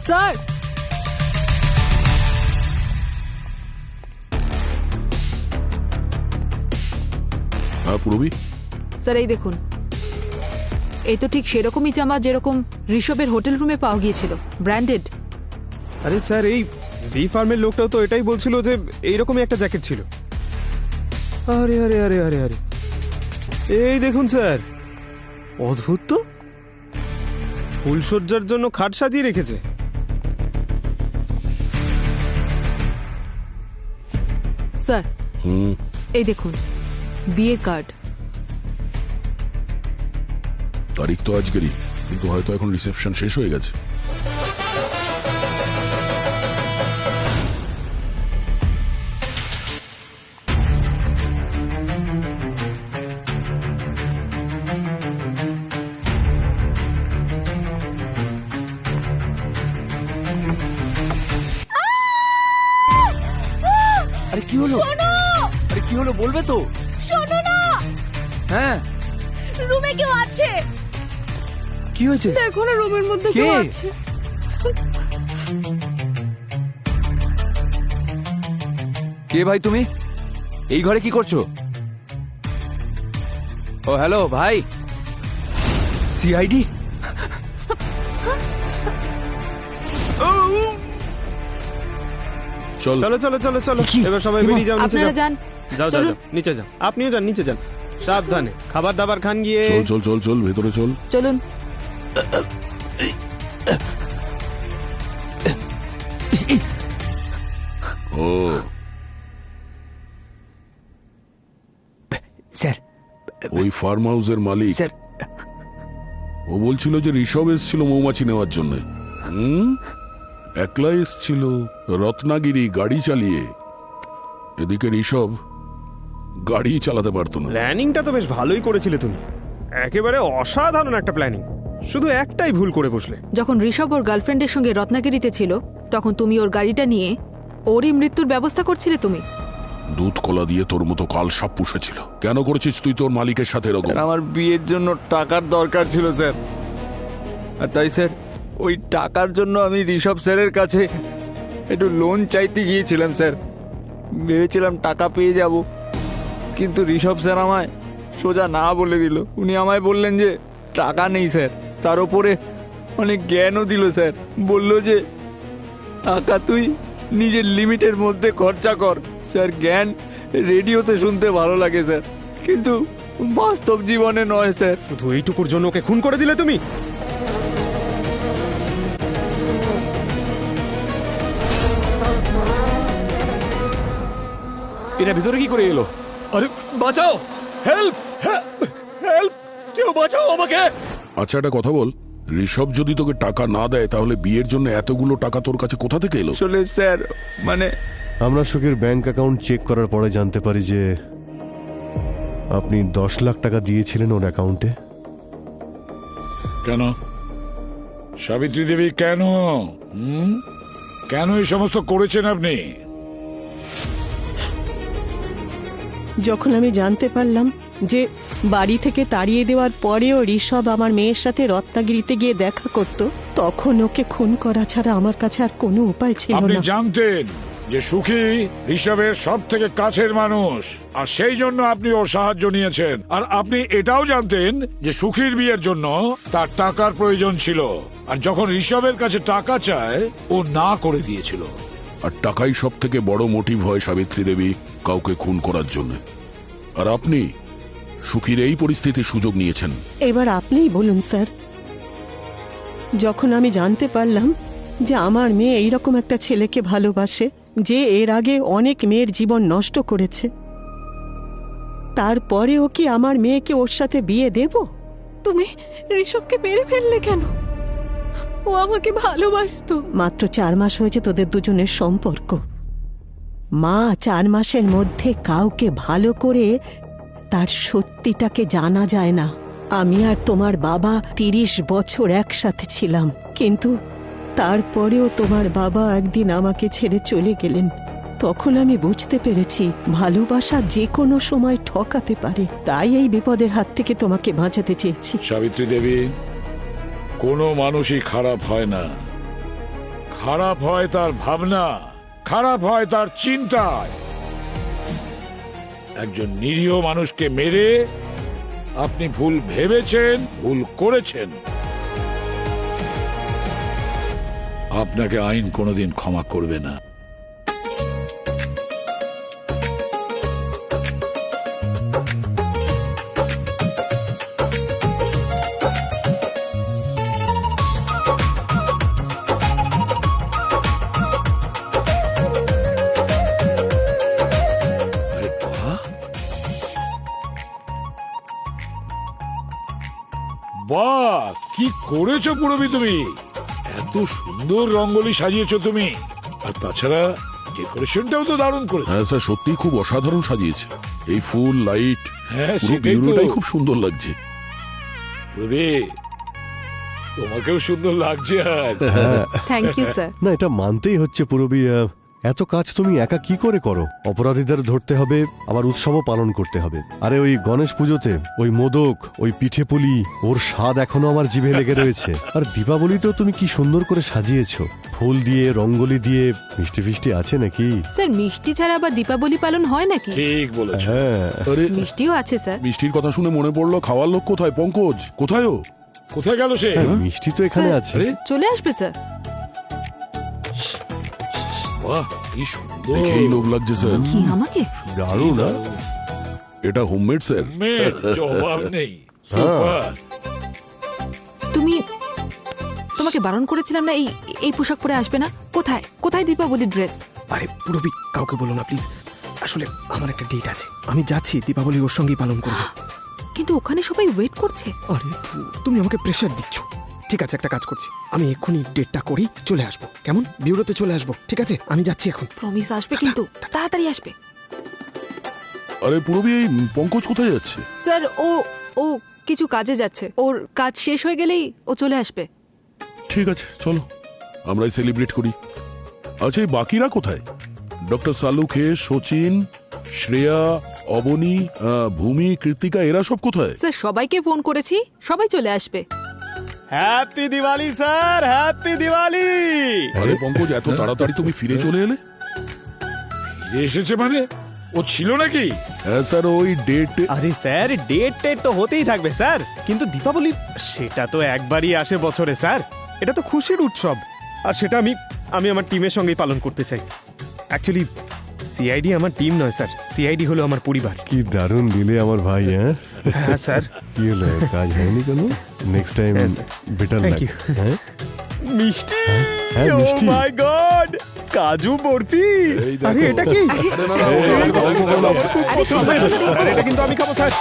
স্যার, হ্যাঁ পুরবি। স্যার এই দেখুন, এই তো ঠিক সেরকমই জামা যেরকম ঋষভের হোটেল রুমে পাওয়া গিয়েছিল, ব্র্যান্ডেড। আরে স্যার, এই বি ফার্মের লোকটাও তো এটাই বলছিল যে এইরকমই একটা জ্যাকেট ছিল। আরে আরে আরে আরে আরে, এই দেখুন স্যার, অদ্ভুত তো, ফুলসজ্জার জন্য খাট সাজিয়ে রেখেছে। স্যার, এই দেখুন বিয়ের কার্ড। তারিখ তো আজকেরই, কিন্তু হয়তো এখন রিসেপশন শেষ হয়ে গেছে। আরে কি হলো? আরে কি হলো বলবে তো? শোনো না, হ্যাঁ, রুমে কেউ আছে। কি হয়েছে? দেখো না, রুমের মধ্যে কেউ আছে। কে ভাই তুমি? এই ঘরে কি করছো? ও হ্যালো ভাই, সিআইডি? চলো চলো চলো চলো, এবার সবাই বেরিয়ে যাও, নিচে আপনারা যাও। যান। যাও যাও যাও, নিচে যাও, আপনিও যান, নিচে যান, সাবধানে। খাবার দাবার খান গিয়ে। চল চল চল চল, ভেতরে চল। চলুন। ও স্যার, ওই ফার্ম হাউসের মালিক স্যার, ও বলছিল যে ঋষভ এসেছিল মৌমাছি নেওয়ার জন্য। একলা এসেছিল, রত্নাগিরি গাড়ি চালিয়ে। এদিকে ঋষভ গাড়ি চালাতে পারতো না। প্ল্যানিংটা তো বেশ ভালোই করেছিলে তুমি, একেবারে অসাধারণ একটা প্ল্যানিং। শুধু একটাই ভুল করে বসলে। যখন ঋষভ ওর গার্লফ্রেন্ডের সঙ্গে রত্নাগিরিতে ছিল, তখন তুমি ওর গাড়িটা নিয়ে ওরই মৃত্যুর ব্যবস্থা করছিলে। তুমি দুধ কলা দিয়ে তোর মতো কাল সাপ পুষেছিল। কেন করেছিস তুই তোর মালিকের সাথে এরকম? আমার বিয়ের জন্য টাকার দরকার ছিল স্যার, আর তাই স্যার ওই টাকার জন্য আমি ঋষভ স্যারের কাছে একটু লোন চাইতে গিয়েছিলাম স্যার। ভেবেছিলাম টাকা পেয়ে যাব, কিন্তু ঋষভ স্যার আমায় সোজা না বলে দিল। উনি আমায় বললেন যে টাকা নেই স্যার, তার উপরে অনেক জ্ঞানও দিল স্যার। বলল যে টাকা তুই নিজের লিমিটের মধ্যে খরচা কর। স্যার, জ্ঞান রেডিওতে শুনতে ভালো লাগে স্যার, কিন্তু বাস্তব জীবনে নয় স্যার। শুধু এইটুকুর জন্য ওকে খুন করে দিলে তুমি? এরা ভিতরে কি করে এলো? আরে বাঁচাও, হেল্প হেল্প, কেউ বাঁচাও আমাকে। আচ্ছা একটা কথা বল, ঋষভ যদি তোকে টাকা না দেয় তাহলে বিয়ের জন্য এতগুলো টাকা তোর কাছে কোথা থেকে এলো? আসলে স্যার মানে আমরা সুখের ব্যাংক অ্যাকাউন্ট চেক করার পরে জানতে পারি যে আপনি 10 লাখ টাকা দিয়েছিলেন ওর অ্যাকাউন্টে। কেন সাবিত্রী দেবী, কেন কেন এই সমস্ত করেছেন আপনি? যখন আমি জানতে পারলাম যে বাড়ি থেকে তাড়িয়ে দেওয়ার পরেও ঋষভ আমার মেয়ের সাথে রত্নাগিরিতে গিয়ে দেখা করত, তখন ওকে খুন করা ছাড়া আমার কাছে আর কোনো উপায় ছিল আপনি না। জানতেন যে সুখী ঋষভের সব থেকে কাছের মানুষ, আর সেই জন্য আপনি ওর সাহায্য নিয়েছেন। আর আপনি এটাও জানতেন যে সুখীর বিয়ের জন্য তার টাকার প্রয়োজন ছিল, আর যখন ঋষভের কাছে টাকা চায় ও না করে দিয়েছিল। আর টাকাই সব থেকে বড় মোটিভ হয় সাবিত্রী দেবী কাউকে খুন করার জন্য। আর আপনি সুখীর এই পরিস্থিতির সুযোগ নিয়েছেন। এবার আপনিই বলুন স্যার, যখন আমি জানতে পারলাম যে আমার মেয়ে এইরকম একটা ছেলেকে ভালোবাসে যে এর আগে অনেক মেয়ের জীবন নষ্ট করেছে, তারপরেও কি আমার মেয়েকে ওর সাথে বিয়ে দেব? তুমি ঋষভকে মেরে ফেললে কেন? ও আমাকে ভালোবাসতো। মাত্র 4 মাস হয়েছে তোদের দুজনের সম্পর্ক। মা 4 মাসের মধ্যে কাউকে ভালো করে তার সত্যিটাকে জানা যায় না। আমি আর তোমার বাবা 30 বছর একসাথে ছিলাম, কিন্তু তারপরেও তোমার বাবা একদিন আমাকে ছেড়ে চলে গেলেন। তখন আমি বুঝতে পেরেছি ভালোবাসা যে কোনো সময় ঠকাতে পারে। তাই এই বিপদের হাত থেকে তোমাকে বাঁচাতে চেয়েছি। সাবিত্রী দেবী, কোনো মানুষই খারাপ হয় না। খারাপ হয় তার ভাবনা, খারাপ হয় তার চিন্তায়। একজন নিরীহ মানুষকে মেরে আপনি ভুল ভেবেছেন, ভুল করেছেন। আপনাকে আইন কোনোদিন ক্ষমা করবে না। বাহ, কি করেছো পুরবি তুমি! এত সুন্দর রঙ্গোলি সাজিয়েছো তুমি। আর তাছাড়া ডেকোরেশনটাও তো দারুণ করেছো। হ্যাঁ স্যার, সত্যি খুব অসাধারণ সাজিয়েছে। এই ফুল, লাইট, হ্যাঁ, পুরো সেটাই তো। বিউরোটাই খুব সুন্দর লাগছে। পুরবি, তোমাকেও সুন্দর লাগছে। আর থ্যাংক ইউ স্যার। না, এটা মানতেই হচ্ছে পুরবি, এত কাজ তুমি একা কি করে করো? অপরাধীদের ধরতে হবে, আবার উৎসবও পালন করতে হবে। আরে ওই গণেশ পুজোতে ওই মোদক, ওই পিঠে পুলি, ওর স্বাদ এখনো আমার জিভে লেগে রয়েছে। আর দীপাবলিতেও তুমি কি সুন্দর করে সাজিয়েছো, ফুল দিয়ে, রঙ্গোলি দিয়ে। মিষ্টি ফিষ্টি আছে নাকি? স্যার মিষ্টি ছাড়া আবার দীপাবলি পালন হয় নাকি? ঠিক বলেছো। হ্যাঁ, আরে মিষ্টিও আছে স্যার। মিষ্টির কথা শুনে মনে পড়লো, খাওয়ার লোক কোথায়? পঙ্কজ কোথায়? ও কোথায় গেল সে? হ্যাঁ, মিষ্টি তো এখানে স্যার, আছে। চলে আসবে স্যার। বাহ, কি সুন্দর! দেখেই লোভ লাগছে স্যার। কি আমাকে? দারুণ না? এটা হোমমেড স্যার। মেয়ের জবাব নেই। সুপার। তোমাকে বারণ করেছিলাম না এই এই পোশাক পরে আসবে না? কোথায় কোথায় দীপাবলি ড্রেস? আরে পুরবি, কাউকে বলো না প্লিজ। আসলে আমার একটা ডেট আছে, আমি যাচ্ছি দীপাবলি ওর সঙ্গেই পালন করবো। কিন্তু ওখানে সবাই ওয়েট করছে। আরে তুমি আমাকে প্রেশার দিচ্ছ। ঠিক আছে, একটা কাজ করছি, আমি এক্ষুনি ডেটটা করি, চলে আসবো। কেমন? বিউরোতে চলে আসবো, ঠিক আছে? আমি যাচ্ছি এখন। প্রমিস আসবে, কিন্তু তাড়াতাড়ি আসবে। আরে পুরবি, এই পঙ্কজ কোথায় যাচ্ছে? স্যার ও কিছু কাজে যাচ্ছে, ওর কাজ শেষ হয়ে গেলেই ও চলে আসবে। ঠিক আছে, চলো আমরাই সেলিব্রেট করি। আচ্ছা, এই বাকিরা কোথায়? ডক্টর সালুখে, সচিন, শ্রেয়া, অবনী, ভূমি, কৃতিকা, এরা সব কোথায়? স্যার সবাইকে ফোন করেছি, সবাই চলে আসবে। Happy Diwali sir, happy Diwali. আরে পঙ্কজ, এত তাড়াতাড়ি তুমি ফিরে চলে এলে? ফিরে এসেছে মানে? ও ছিল নাকি? হ্যাঁ স্যার, ওই ডেট। আরে স্যার, ডেট তো হতেই থাকবে স্যার, কিন্তু দীপাবলি সেটা তো একবারই আসে বছরে স্যার। এটা তো খুশির উৎসব, আর সেটা আমি আমার টিমের সঙ্গেই পালন করতে চাই। অ্যাকচুয়ালি সিআইডি আমার টিম নয় স্যার, সিআইডি হলো আমার পরিবার। কি দারুণ দিলে আমার ভাই। হ্যাঁ হ্যাঁ স্যার। কি হলো, কাজ হয়নি কেন? নেক্সট টাইম বেটার Thank লাগ। you. হ্যাঁ মিষ্টি, হ্যাঁ, ও মিষ্টি। মাই গড, কাজু বরফি। আরে এটা কি? আরে, স্যার, এটা কিন্তু আমি খাবো স্যার।